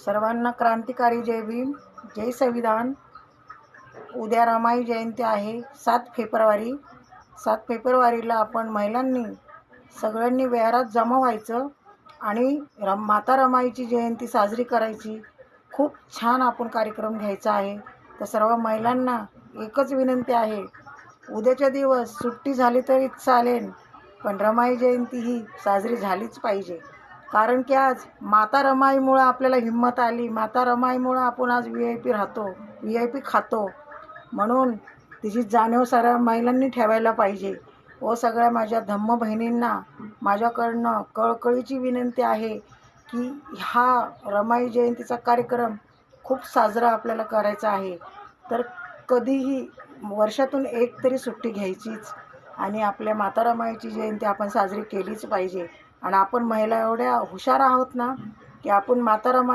सर्वांना क्रांतिकारी जय भीम, जय संविधान। उद्या रमाई जयंती आहे 7 फेब्रुवारी। 7 फेब्रुवारीला आपण महिलांनी सगळ्यांनी विहारात जमा व्हायचं आणि माता रमाईची जयंती साजरी करायची। खूप छान आपण कार्यक्रम घ्यायचा आहे। तर सर्व महिलांना एकच विनंती आहे, उद्याच्या दिवस सुट्टी झाली तरी चालेल, पण रमाई जयंती ही साजरी झालीच पाहिजे। कारण की आज माता रमाईमुळे आपल्याला हिंमत आली, माता रमाईमुळे आपण आज VIP राहतो, VIP खातो। म्हणून तिची जाणीव साऱ्या महिलांनी ठेवायला पाहिजे। व सगळ्या माझ्या धम्म बहिणींना माझ्याकडनं कळकळीची विनंती आहे की हा रमाई जयंतीचा कार्यक्रम खूप साजरा आपल्याला करायचा आहे। तर कधीही वर्षातून एक तरी सुट्टी घ्यायचीच आणि आपल्या माता रमाईची जयंती आपण साजरी केलीच पाहिजे। आणि आपण महिला एवढ्या हुशार आहोत ना की आपण माता रमाई